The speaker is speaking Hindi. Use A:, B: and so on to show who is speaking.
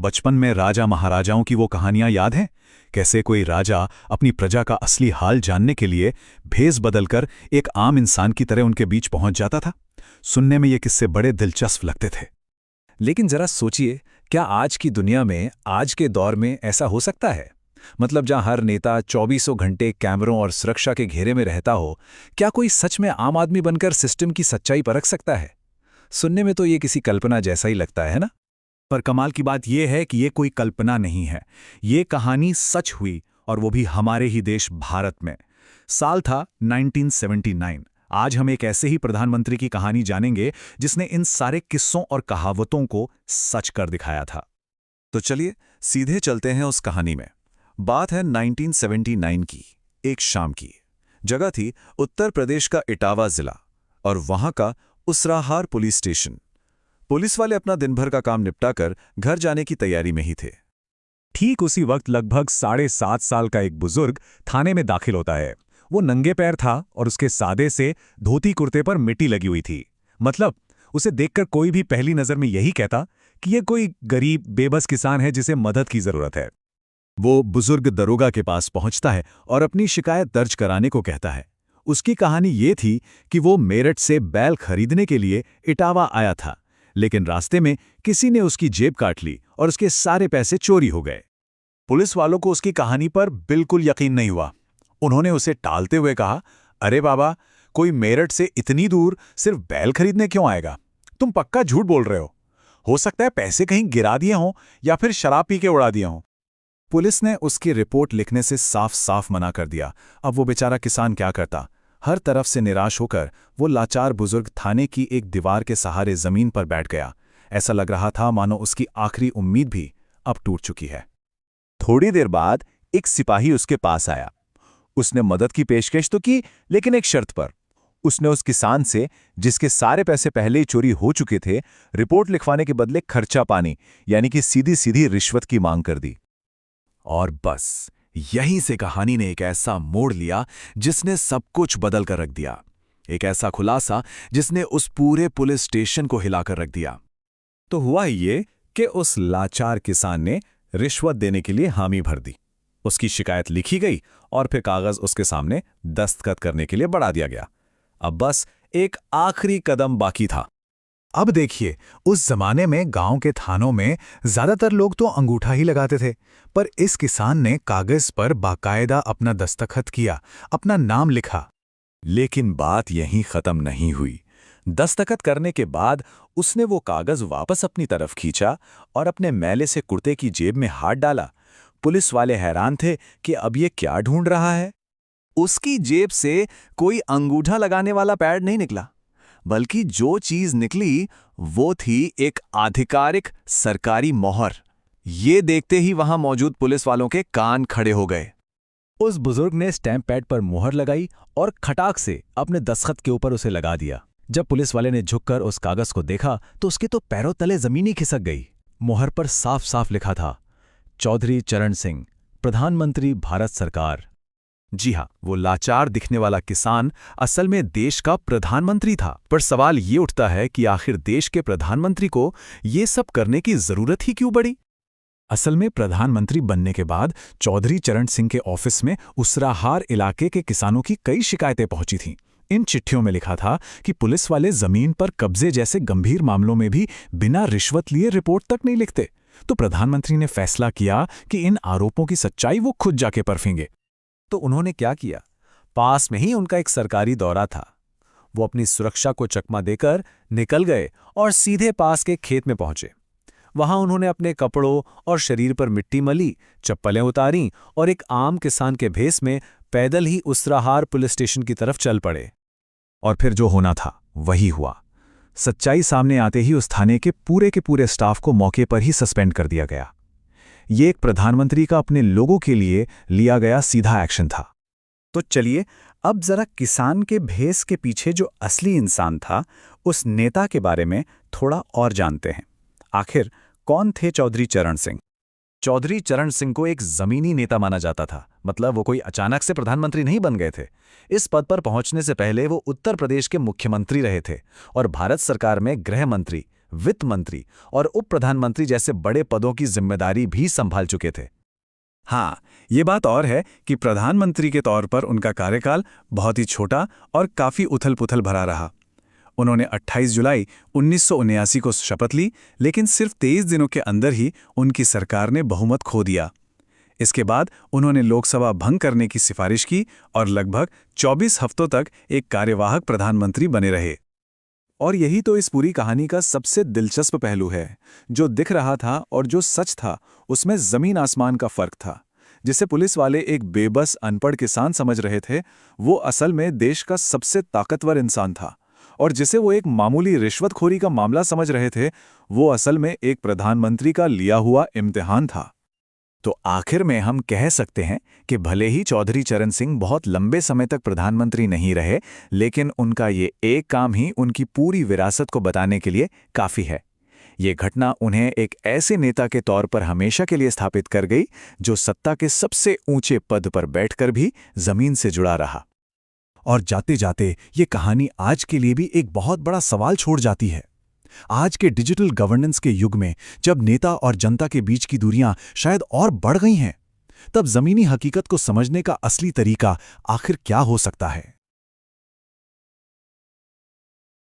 A: बचपन में राजा महाराजाओं की वो कहानियां याद हैं? कैसे कोई राजा अपनी प्रजा का असली हाल जानने के लिए भेष बदलकर एक आम इंसान की तरह उनके बीच पहुंच जाता था। सुनने में ये किस्से बड़े दिलचस्प लगते थे।
B: लेकिन जरा सोचिए, क्या आज की दुनिया में, आज के दौर में ऐसा हो सकता है? मतलब जहां हर नेता चौबीसों घंटे कैमरों और सुरक्षा के घेरे में रहता हो, क्या कोई सच में आम आदमी बनकर सिस्टम की सच्चाई परख सकता है? सुनने में तो ये किसी कल्पना जैसा ही लगता है ना?
A: पर कमाल की बात यह है कि ये कोई कल्पना नहीं है। ये कहानी सच हुई, और वो भी हमारे ही देश भारत में। साल था 1979। आज हम एक ऐसे ही प्रधानमंत्री की कहानी जानेंगे जिसने इन सारे किस्सों और कहावतों को सच कर दिखाया था। तो चलिए सीधे चलते हैं उस कहानी में। बात है 1979 की, एक शाम की। जगह थी उत्तर प्रदेश का इटावा जिला, और वहां का उसराहार पुलिस स्टेशन। पुलिस वाले अपना दिन भर का काम निपटाकर घर जाने की तैयारी में ही थे।
B: ठीक उसी वक्त लगभग 7.5 साल का एक बुजुर्ग थाने में दाखिल होता है। वो नंगे पैर था और उसके सादे से धोती कुर्ते पर मिट्टी लगी हुई थी। मतलब उसे देखकर कोई भी पहली नजर में यही कहता कि ये कोई गरीब बेबस किसान है जिसे मदद की जरूरत है।
A: वो बुजुर्ग दरोगा के पास पहुंचता है और अपनी शिकायत दर्ज कराने को कहता है। उसकी कहानी ये थी कि वो मेरठ से बैल खरीदने के लिए इटावा आया था, लेकिन रास्ते में किसी ने उसकी जेब काट ली और उसके सारे पैसे चोरी हो गए। पुलिस वालों को उसकी कहानी पर बिल्कुल यकीन नहीं हुआ। उन्होंने उसे टालते हुए कहा, अरे बाबा, कोई मेरठ से इतनी दूर सिर्फ बैल खरीदने क्यों आएगा? तुम पक्का झूठ बोल रहे हो सकता है पैसे कहीं गिरा दिए हों या फिर शराब पी के उड़ा दिए हों। पुलिस ने उसकी रिपोर्ट लिखने से साफ साफ मना कर दिया। अब वो बेचारा किसान क्या करता? हर तरफ से निराश होकर वो लाचार बुजुर्ग थाने की एक दीवार के सहारे जमीन पर बैठ गया। ऐसा लग रहा था मानो उसकी आखिरी उम्मीद भी अब टूट चुकी है।
C: थोड़ी देर बाद एक सिपाही उसके पास आया। उसने मदद की पेशकश तो की, लेकिन एक शर्त पर। उसने उस किसान से, जिसके सारे पैसे पहले ही चोरी हो चुके थे, रिपोर्ट लिखवाने के बदले खर्चा पानी यानी कि सीधी सीधी रिश्वत की मांग कर दी।
A: और बस यहीं से कहानी ने एक ऐसा मोड़ लिया जिसने सब कुछ बदल कर रख दिया। एक ऐसा खुलासा जिसने उस पूरे पुलिस स्टेशन को हिलाकर रख दिया।
B: तो हुआ ये कि उस लाचार किसान ने रिश्वत देने के लिए हामी भर दी। उसकी शिकायत लिखी गई और फिर कागज उसके सामने दस्तखत करने के लिए बढ़ा दिया गया। अब बस एक आखिरी कदम बाकी था।
A: अब देखिए, उस जमाने में गांव के थानों में ज्यादातर लोग तो अंगूठा ही लगाते थे, पर इस किसान ने कागज पर बाकायदा अपना दस्तखत किया, अपना नाम लिखा।
C: लेकिन बात यहीं खत्म नहीं हुई। दस्तखत करने के बाद उसने वो कागज वापस अपनी तरफ खींचा और अपने मैले से कुर्ते की जेब में हाथ डाला। पुलिस वाले हैरान थे कि अब ये क्या ढूंढ रहा है। उसकी जेब से कोई अंगूठा लगाने वाला पैड नहीं निकला, बल्कि जो चीज निकली वो थी एक आधिकारिक सरकारी मोहर। ये देखते ही वहां मौजूद पुलिस वालों के कान खड़े हो गए।
B: उस बुजुर्ग ने स्टैंप पैड पर मोहर लगाई और खटाक से अपने दस्तखत के ऊपर उसे लगा दिया। जब पुलिस वाले ने झुककर उस कागज को देखा तो उसके तो पैरों तले जमीन ही खिसक गई। मोहर पर साफ साफ लिखा था, चौधरी चरण सिंह, प्रधानमंत्री भारत सरकार।
A: जी हाँ, वो लाचार दिखने वाला किसान असल में देश का प्रधानमंत्री था। पर सवाल ये उठता है कि आखिर देश के प्रधानमंत्री को ये सब करने की जरूरत ही क्यों पड़ी? असल में प्रधानमंत्री बनने के बाद चौधरी चरण सिंह के ऑफिस में उसराहार इलाके के किसानों की कई शिकायतें पहुंची थीं। इन चिट्ठियों में लिखा था कि पुलिस वाले जमीन पर कब्जे जैसे गंभीर मामलों में भी बिना रिश्वत लिए रिपोर्ट तक नहीं लिखते। तो प्रधानमंत्री ने फैसला किया कि इन आरोपों की सच्चाई वो खुद जाके परखेंगे।
B: तो उन्होंने क्या किया? पास में ही उनका एक सरकारी दौरा था। वो अपनी सुरक्षा को चकमा देकर निकल गए और सीधे पास के खेत में पहुंचे। वहां उन्होंने अपने कपड़ों और शरीर पर मिट्टी मली, चप्पलें उतारीं और एक आम किसान के भेष में पैदल ही उसराहार पुलिस स्टेशन की तरफ चल पड़े।
A: और फिर जो होना था वही हुआ। सच्चाई सामने आते ही उस थाने के पूरे स्टाफ को मौके पर ही सस्पेंड कर दिया गया। ये एक प्रधानमंत्री का अपने लोगों के लिए लिया गया सीधा एक्शन था।
C: तो चलिए अब जरा किसान के भेष के पीछे जो असली इंसान था, उस नेता के बारे में थोड़ा और जानते हैं। आखिर कौन थे चौधरी चरण सिंह?
A: चौधरी चरण सिंह को एक जमीनी नेता माना जाता था। मतलब वो कोई अचानक से प्रधानमंत्री नहीं बन गए थे। इस पद पर पहुंचने से पहले वो उत्तर प्रदेश के मुख्यमंत्री रहे थे और भारत सरकार में गृह मंत्री,
B: वित्त मंत्री और उप प्रधानमंत्री जैसे बड़े पदों की जिम्मेदारी भी संभाल चुके थे।
C: हाँ, ये बात और है कि प्रधानमंत्री के तौर पर उनका कार्यकाल बहुत ही छोटा और काफी उथल-पुथल भरा रहा। उन्होंने 28 जुलाई 1979 को शपथ ली, लेकिन सिर्फ 23 दिनों के अंदर ही उनकी सरकार ने बहुमत खो दिया। इसके बाद उन्होंने लोकसभा भंग करने की सिफारिश की और लगभग 24 हफ्तों तक एक कार्यवाहक प्रधानमंत्री बने रहे।
B: और यही तो इस पूरी कहानी का सबसे दिलचस्प पहलू है। जो दिख रहा था और जो सच था, उसमें जमीन आसमान का फर्क था। जिसे पुलिस वाले एक बेबस अनपढ़ किसान समझ रहे थे, वो असल में देश का सबसे ताकतवर इंसान था। और जिसे वो एक मामूली रिश्वतखोरी का मामला समझ रहे थे, वो असल में एक प्रधानमंत्री का लिया हुआ इम्तिहान था।
C: तो आखिर में हम कह सकते हैं कि भले ही चौधरी चरण सिंह बहुत लंबे समय तक प्रधानमंत्री नहीं रहे, लेकिन उनका ये एक काम ही उनकी पूरी विरासत को बताने के लिए काफ़ी है। ये घटना उन्हें एक ऐसे नेता के तौर पर हमेशा के लिए स्थापित कर गई, जो सत्ता के सबसे ऊंचे पद पर बैठकर भी जमीन से जुड़ा रहा।
A: और जाते जाते ये कहानी आज के लिए भी एक बहुत बड़ा सवाल छोड़ जाती है। आज के डिजिटल गवर्नेंस के युग में, जब नेता और जनता के बीच की दूरियां शायद और बढ़ गई हैं, तब जमीनी हकीकत को समझने का असली तरीका आखिर क्या हो सकता है?